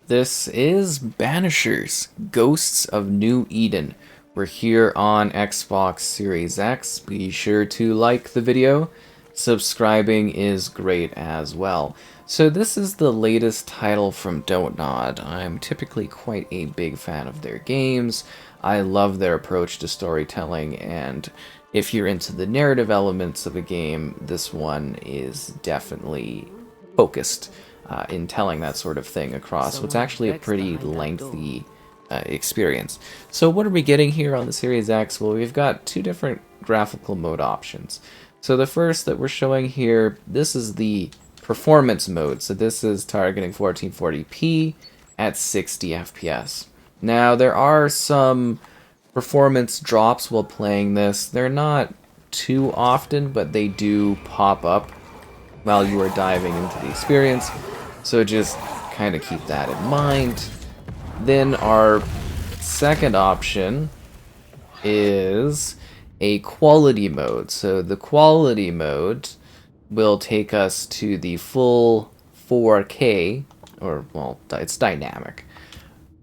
This is Banishers, Ghosts of New Eden. We're here on Xbox Series X. Be sure to like the video. Subscribing is great as well. So this is the latest title from DontNod. I'm typically quite a big fan of their games. I love their approach to storytelling, and if you're into the narrative elements of a game, this one is definitely focused in telling that sort of thing across what's actually a pretty lengthy experience. So what are we getting here on the Series X? Well, we've got two different graphical mode options. So the first that we're showing here, this is the performance mode. So this is targeting 1440p at 60 FPS. Now there are some performance drops while playing this. They're not too often, but they do pop up while you are diving into the experience. So just kind of keep that in mind. Then our second option is a quality mode. So the quality mode will take us to the full 4K, or well, it's dynamic.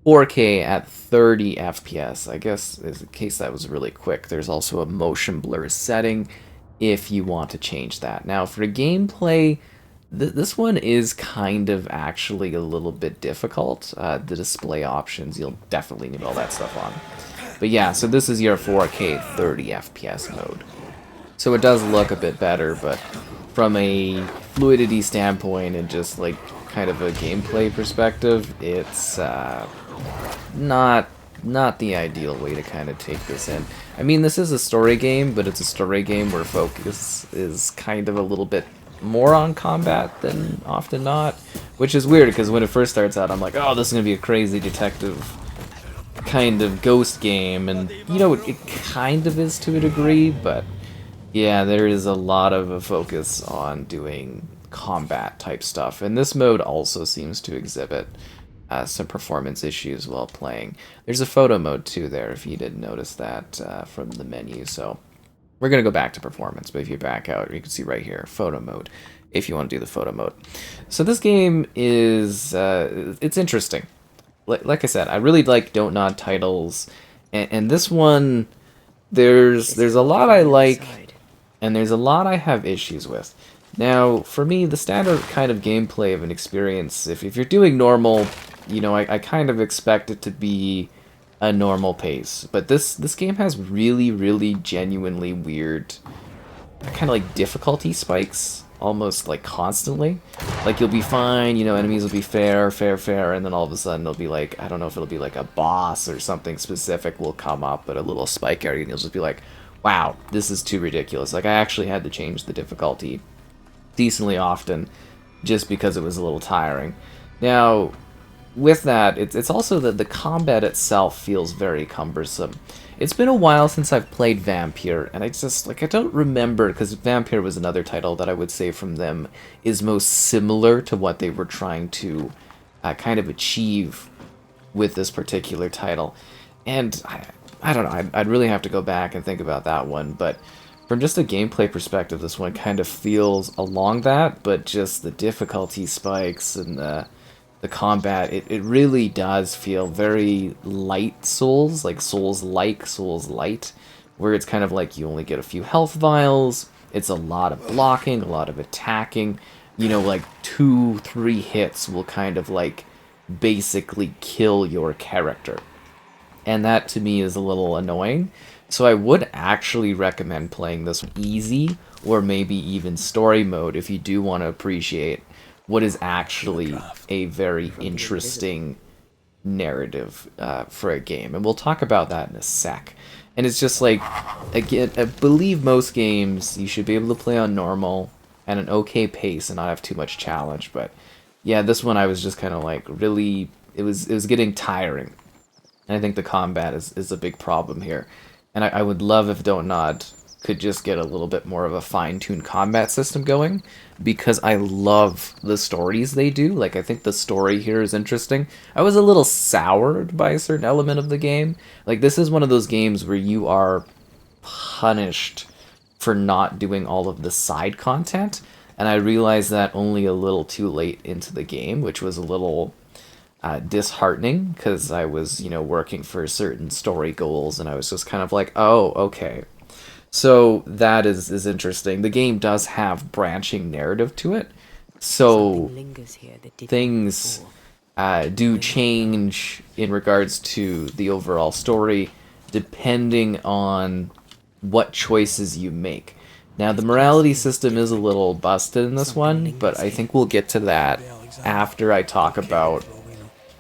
4K at 30 FPS. I guess in case that was really quick, there's also a motion blur setting if you want to change that. Now for gameplay, this one is kind of actually a little bit difficult. The display options, you'll definitely need all that stuff on. But yeah, so this is your 4K 30 FPS mode. So it does look a bit better, but from a fluidity standpoint and just like kind of a gameplay perspective, it's not the ideal way to kind of take this in. I mean, this is a story game, but it's a story game where focus is kind of a little bit more on combat than often not, which is weird because when it first starts out, I'm like, oh, this is gonna be a crazy detective kind of ghost game, and you know, it kind of is to a degree, but yeah, there is a lot of a focus on doing combat type stuff, and this mode also seems to exhibit some performance issues while playing. There's a photo mode too there, if you didn't notice that from the menu, so we're going to go back to performance, but if you back out, you can see right here, photo mode, if you want to do the photo mode. So this game is, it's interesting. Like I said, I really like DontNod titles, and this one, there's a lot I like, and there's a lot I have issues with. Now, for me, the standard kind of gameplay of an experience, if you're doing normal, you know, I kind of expect it to be a normal pace, but this game has really genuinely weird kind of like difficulty spikes almost like constantly. Like you'll be fine, you know, enemies will be fair, and then all of a sudden it'll be like, I don't know if it'll be like a boss or something specific will come up at a little spike area, and you'll just be like, wow, this is too ridiculous. Like I actually had to change the difficulty decently often just because it was a little tiring. Now with that, it's also that the combat itself feels very cumbersome. It's been a while since I've played Vampire, and I don't remember, because Vampire was another title that I would say from them is most similar to what they were trying to kind of achieve with this particular title. And I don't know, I'd really have to go back and think about that one, but from just a gameplay perspective, this one kind of feels along that, but just the difficulty spikes and the combat, it really does feel very light Souls, like Souls-like, Souls-light, where it's kind of like you only get a few health vials, it's a lot of blocking, a lot of attacking, you know, like 2-3 hits will kind of like basically kill your character. And that to me is a little annoying. So I would actually recommend playing this easy, or maybe even story mode if you do want to appreciate what is actually a very interesting narrative for a game. And we'll talk about that in a sec. And it's just like, again, I believe most games you should be able to play on normal at an okay pace and not have too much challenge. But yeah, this one I was just kind of like, really, it was getting tiring. And I think the combat is a big problem here. And I would love if DontNod could just get a little bit more of a fine-tuned combat system going, because I love the stories they do. Like, I think the story here is interesting. I was a little soured by a certain element of the game. Like, this is one of those games where you are punished for not doing all of the side content, and I realized that only a little too late into the game, which was a little disheartening because I was, working for certain story goals, and I was just kind of like, oh, okay. So that is interesting. The game does have branching narrative to it, so things do change in regards to the overall story depending on what choices you make. Now, the morality system is a little busted in this one, but I think we'll get to that after I talk about,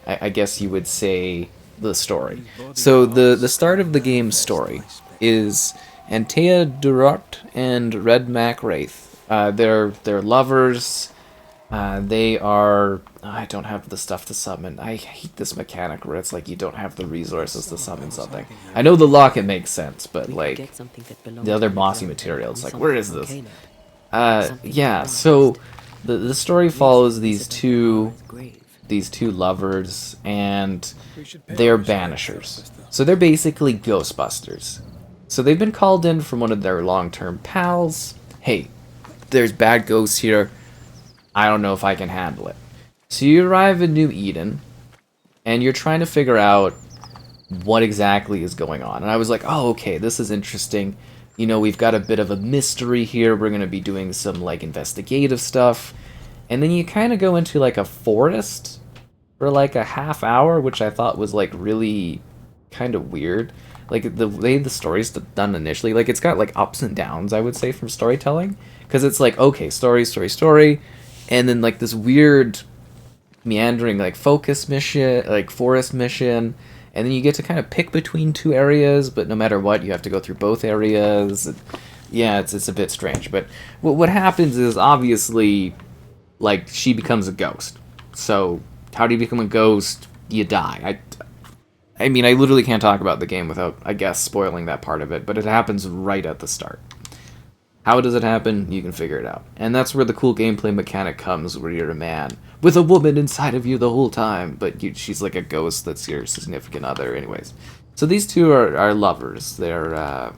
I guess you would say, the story. So the start of the game's story is Antea Durot and Red Mac Wraith. They're lovers. They are... I don't have the stuff to summon. I hate this mechanic where it's like you don't have the resources to summon something. I know the locket makes sense, but like the other mossy materials, like where is this? Yeah. So the story follows these two lovers, and they're banishers. So they're basically ghostbusters. So they've been called in from one of their long-term pals. Hey, there's bad ghosts here. I don't know if I can handle it. So you arrive in New Eden, and you're trying to figure out what exactly is going on. And I was like, oh, okay, this is interesting. We've got a bit of a mystery here. We're going to be doing some, like, investigative stuff. And then you kind of go into, like, a forest for, like, a half hour, which I thought was, like, really kind of weird. Like, the way the story's done initially, like, it's got, like, ups and downs, I would say, from storytelling. Because it's like, okay, story, and then, like, this weird meandering, like, focus mission, like, forest mission, and then you get to kind of pick between two areas, but no matter what, you have to go through both areas. Yeah, it's a bit strange, but what happens is, obviously, like, she becomes a ghost. So, how do you become a ghost? You die. I mean, I literally can't talk about the game without, I guess, spoiling that part of it, but it happens right at the start. How does it happen? You can figure it out. And that's where the cool gameplay mechanic comes, where you're a man with a woman inside of you the whole time, but she's like a ghost that's your significant other anyways. So these two are lovers. They're, I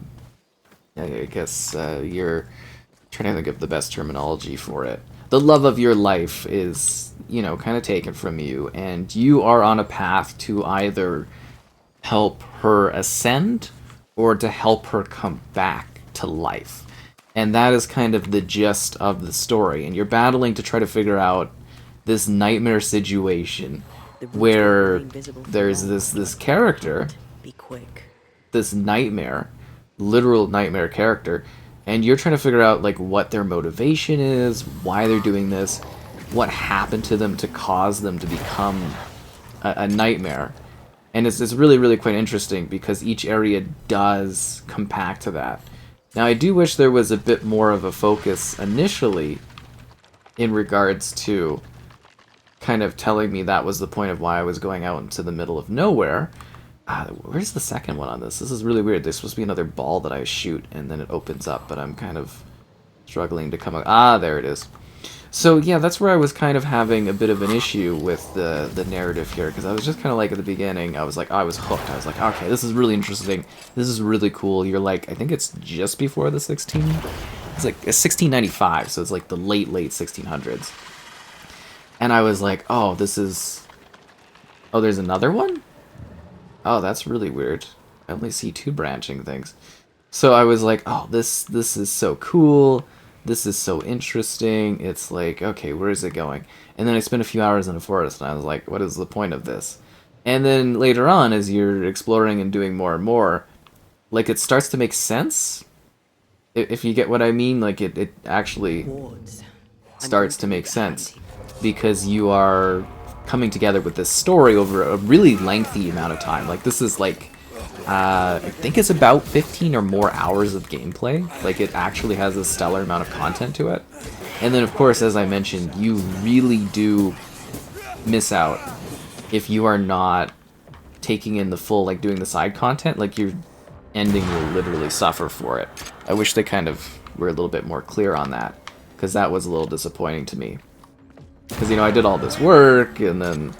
guess, you're trying to think of the best terminology for it. The love of your life is, kind of taken from you, and you are on a path to either help her ascend or to help her come back to life. And that is kind of the gist of the story. And you're battling to try to figure out this nightmare situation where there's this character, this nightmare, literal nightmare character, and you're trying to figure out, like, what their motivation is, why they're doing this, what happened to them to cause them to become a nightmare. And it's really, really quite interesting because each area does compact to that. Now, I do wish there was a bit more of a focus initially in regards to kind of telling me that was the point of why I was going out into the middle of nowhere. Where's the second one on this? This is really weird. There's supposed to be another ball that I shoot, and then it opens up, but I'm kind of struggling to come up. Ah, there it is. So, yeah, that's where I was kind of having a bit of an issue with the narrative here, because I was just kind of like, at the beginning, I was like, I was hooked. I was like, okay, this is really interesting. This is really cool. You're like, I think it's just before the 16... It's like 1695, so it's like the late 1600s. And I was like, oh, this is... Oh, there's another one? Oh, that's really weird. I only see two branching things. So I was like, oh, this is so cool. This is so interesting. It's like, okay, where is it going? And then I spent a few hours in a forest, and I was like, what is the point of this? And then later on, as you're exploring and doing more and more, like, it starts to make sense. If you get what I mean, like, it actually starts to make sense. Because you are coming together with this story over a really lengthy amount of time. Like, this is, like... I think it's about 15 or more hours of gameplay. Like, it actually has a stellar amount of content to it. And then, of course, as I mentioned, you really do miss out if you are not taking in the full, like, doing the side content. Like, your ending will literally suffer for it. I wish they kind of were a little bit more clear on that, because that was a little disappointing to me. Because, I did all this work, and then...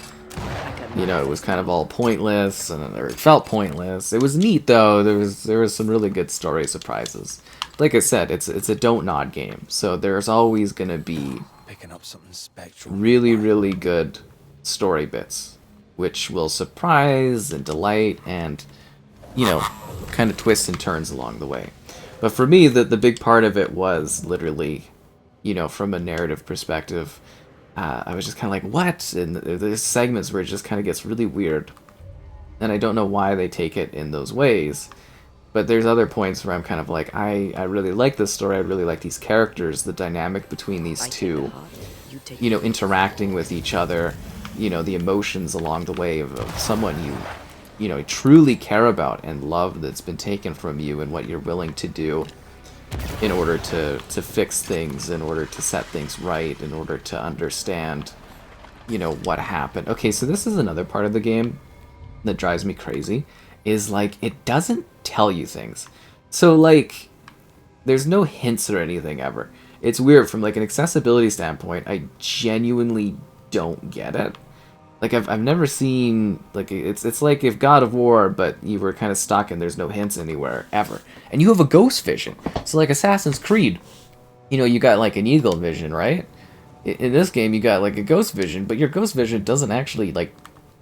it was kind of all pointless, or it felt pointless. It was neat, though. There was some really good story surprises. Like I said, it's a DontNod game, so there's always gonna be picking up something spectral. really, really good story bits. which will surprise and delight and, you know, kind of twists and turns along the way. But for me, the big part of it was literally, you know, from a narrative perspective, I was just kind of like, what? And there's segments where it just kind of gets really weird. And I don't know why they take it in those ways. But there's other points where I'm kind of like, I really like this story, I really like these characters, the dynamic between these two, you know, interacting with each other, you know, the emotions along the way of someone you know, truly care about and love that's been taken from you and what you're willing to do in order to fix things, in order to set things right, in order to understand, you know, what happened. Okay, so this is another part of the game that drives me crazy, is like, it doesn't tell you things. So like, there's no hints or anything ever. It's weird from like an accessibility standpoint. I genuinely don't get it. Like I've never seen, like, it's like if God of War, but you were kind of stuck and there's no hints anywhere ever, and you have a ghost vision. So like Assassin's Creed, you know, you got like an eagle vision, right? In this game, you got like a ghost vision, but your ghost vision doesn't actually like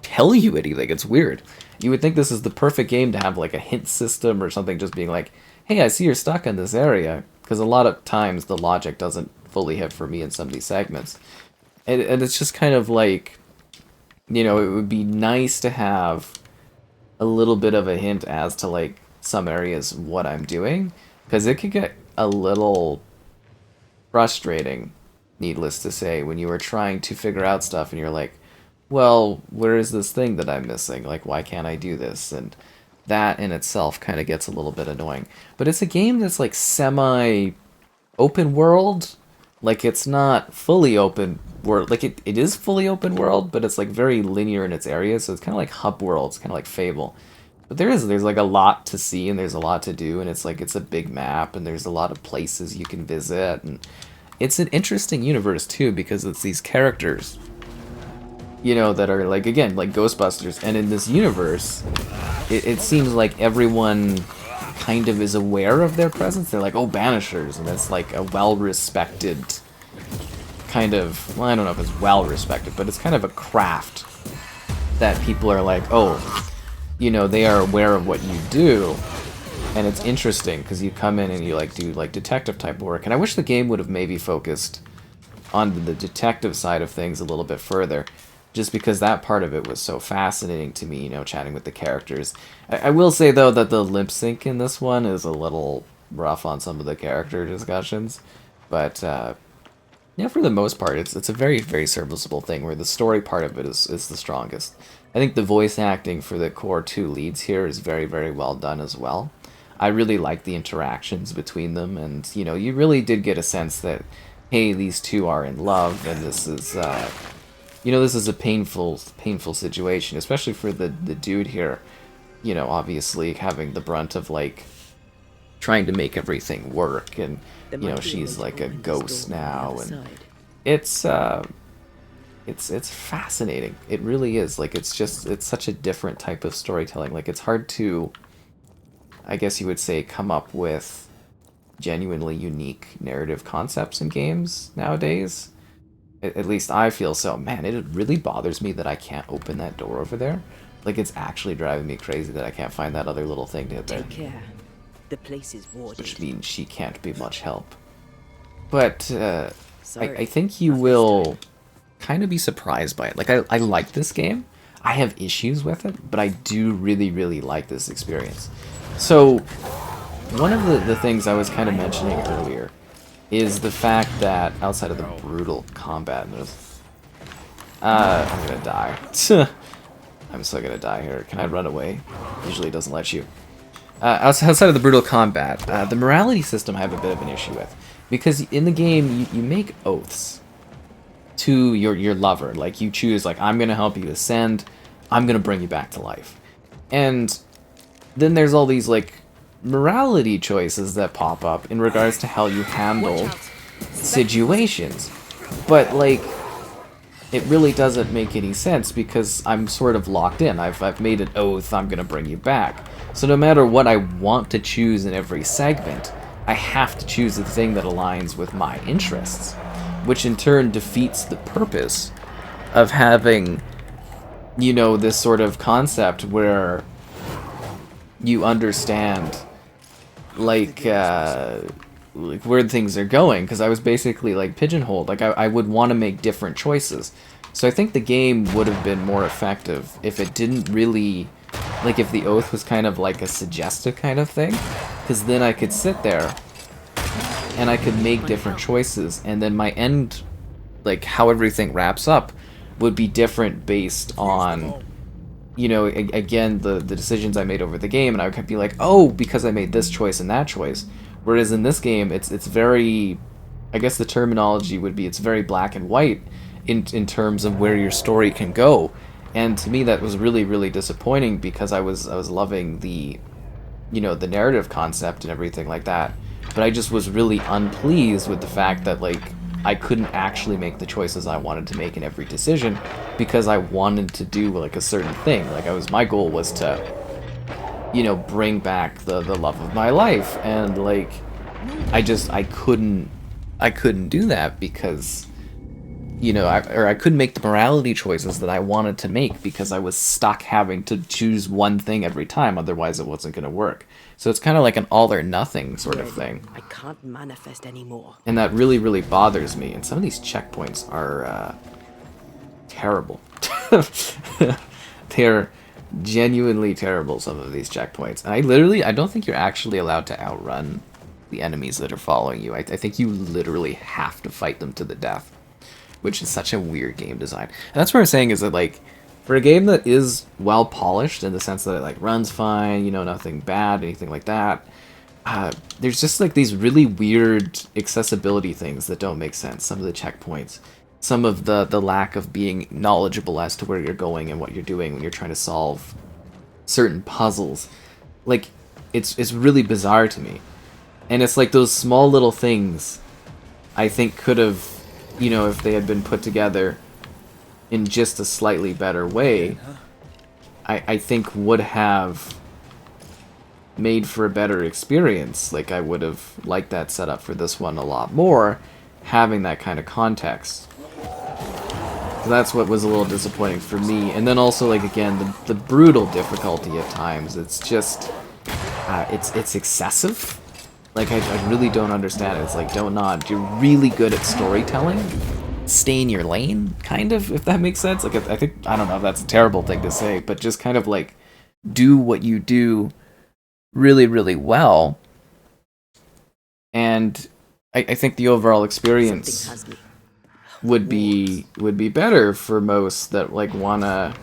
tell you anything. It's weird. You would think this is the perfect game to have like a hint system or something, just being like, hey, I see you're stuck in this area, because a lot of times the logic doesn't fully hit for me in some of these segments, and it's just kind of like, you know, it would be nice to have a little bit of a hint as to like some areas what I'm doing, because it could get a little frustrating, needless to say, when you were trying to figure out stuff and you're like, well, where is this thing that I'm missing? Like, why can't I do this? And that in itself kind of gets a little bit annoying. But it's a game that's like semi-open world. Like, it's not fully open world. Like, it is fully open world, but it's like very linear in its areas. So it's kind of like hub world. It's kind of like Fable. But there's like a lot to see and there's a lot to do. And it's like, it's a big map and there's a lot of places you can visit. And it's an interesting universe too, because it's these characters, you know, that are like, again, like Ghostbusters. And in this universe, it seems like everyone kind of is aware of their presence. They're like, oh, Banishers, and it's like a well-respected kind of, well, I don't know if it's well-respected, but it's kind of a craft that people are like, oh, you know, they are aware of what you do. And it's interesting because you come in and you like do like detective type work. And I wish the game would have maybe focused on the detective side of things a little bit further, just because that part of it was so fascinating to me, you know, chatting with the characters. I will say, though, that the lip sync in this one is a little rough on some of the character discussions. But, yeah, for the most part, it's a very, very serviceable thing, where the story part of it is the strongest. I think the voice acting for the core two leads here is very, very well done as well. I really like the interactions between them, and, you know, you really did get a sense that, hey, these two are in love, and this is, you know, this is a painful situation, especially for the dude here, you know, obviously having the brunt of, like, trying to make everything work, and, you know, she's like a ghost now, and it's fascinating. It really is. Like, it's such a different type of storytelling. Like, it's hard to, I guess you would say, come up with genuinely unique narrative concepts in games nowadays. At least I feel so. Man, it really bothers me that I can't open that door over there. Like, it's actually driving me crazy that I can't find that other little thing to hit there. Take care. The place is warded. Which means she can't be much help. But I think you will kind of be surprised by it. Like, I like this game. I have issues with it, but I do really, really like this experience. So, one of the things I was kind of mentioning earlier is the fact that outside of the brutal combat, I'm gonna die. I'm still gonna die here. Can I run away? Usually it doesn't let you. Outside of the brutal combat, the morality system I have a bit of an issue with. Because in the game, you make oaths to your lover. Like, you choose, like, I'm gonna help you ascend, I'm gonna bring you back to life. And then there's all these, like, morality choices that pop up in regards to how you handle situations. But, like, it really doesn't make any sense because I'm sort of locked in. I've made an oath, I'm gonna bring you back. So no matter what I want to choose in every segment, I have to choose the thing that aligns with my interests, which in turn defeats the purpose of having you know, this sort of concept where you understand, like where things are going, because I was basically, like, pigeonholed. Like, I would want to make different choices. So I think the game would have been more effective if it didn't really, like, if the oath was kind of like a suggestive kind of thing, because then I could sit there and I could make different choices, and then my end, like, how everything wraps up, would be different based on, you know, again, the decisions I made over the game, and I could be like, oh, because I made this choice and that choice. Whereas in this game, it's very, I guess the terminology would be, it's very black and white in terms of where your story can go. And to me, that was really, really disappointing, because I was loving the, you know, the narrative concept and everything like that. But I just was really unpleased with the fact that, like, I couldn't actually make the choices I wanted to make in every decision, because I wanted to do, like, a certain thing. Like, my goal was to, you know, bring back the love of my life, and, like, I couldn't do that because, you know, I couldn't make the morality choices that I wanted to make, because I was stuck having to choose one thing every time, otherwise it wasn't going to work. So it's kind of like an all or nothing sort of thing. I can't manifest anymore. And that really, really bothers me. And some of these checkpoints are terrible. They're genuinely terrible, some of these checkpoints. And I don't think you're actually allowed to outrun the enemies that are following you. I think you literally have to fight them to the death, which is such a weird game design. And that's what I'm saying, is that, like, for a game that is well polished in the sense that it, like, runs fine, you know, nothing bad, anything like that, there's just, like, these really weird accessibility things that don't make sense. Some of the checkpoints, some of the lack of being knowledgeable as to where you're going and what you're doing when you're trying to solve certain puzzles. Like, it's really bizarre to me. And it's like those small little things I think could have, you know, if they had been put together in just a slightly better way, I think would have made for a better experience. Like, I would have liked that setup for this one a lot more, having that kind of context. So that's what was a little disappointing for me. And then also, like, again, the brutal difficulty at times. It's just, it's excessive. Like, I really don't understand it. It's like, DontNod, you're really good at storytelling. Stay in your lane, kind of, if that makes sense. Like, I think, I don't know if that's a terrible thing to say, but just kind of, like, do what you do really, really well. And I think the overall experience would be better for most that, like, wanna,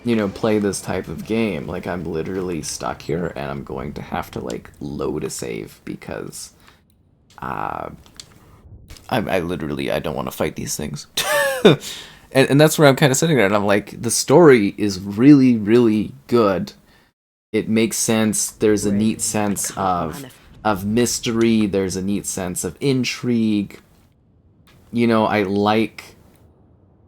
you know, play this type of game. Like, I'm literally stuck here, and I'm going to have to, like, load a save, because I literally, I don't want to fight these things. and that's where I'm kind of sitting there, and I'm like, the story is really, really good. It makes sense. There's a neat sense of mystery. There's a neat sense of intrigue. You know, I like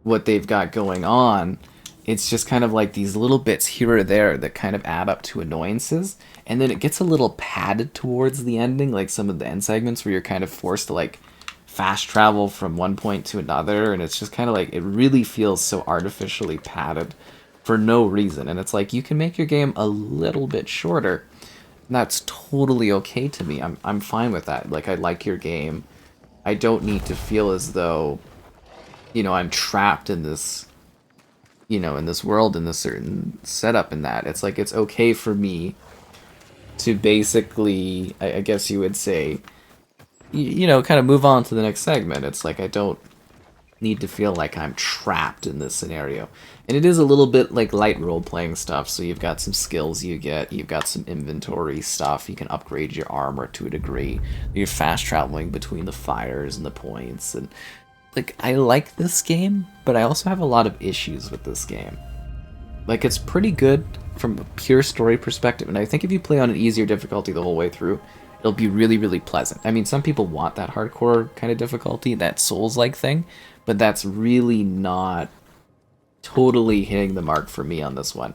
what they've got going on. It's just kind of like these little bits here or there that kind of add up to annoyances. And then it gets a little padded towards the ending, like some of the end segments where you're kind of forced to, like, fast travel from one point to another, and it's just kind of like, it really feels so artificially padded for no reason. And it's like, you can make your game a little bit shorter, and that's totally okay to me. I'm fine with that. Like, I like your game. I don't need to feel as though, you know, I'm trapped in this, you know, in this world, in this certain setup, in that. It's like, it's okay for me to basically, I guess you would say, you know, kind of move on to the next segment. It's like, I don't need to feel like I'm trapped in this scenario. And it is a little bit like light role-playing stuff, so you've got some skills you've got some inventory stuff, you can upgrade your armor to a degree, you're fast traveling between the fires and the points, and, like, I like this game, but I also have a lot of issues with this game. Like, it's pretty good from a pure story perspective, and I think if you play on an easier difficulty the whole way through, it'll be really, really pleasant. I mean, some people want that hardcore kind of difficulty, that Souls-like thing, but that's really not totally hitting the mark for me on this one.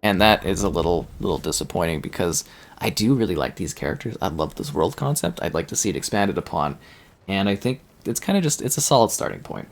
And that is a little disappointing, because I do really like these characters. I love this world concept. I'd like to see it expanded upon, and I think it's kind of just, it's a solid starting point.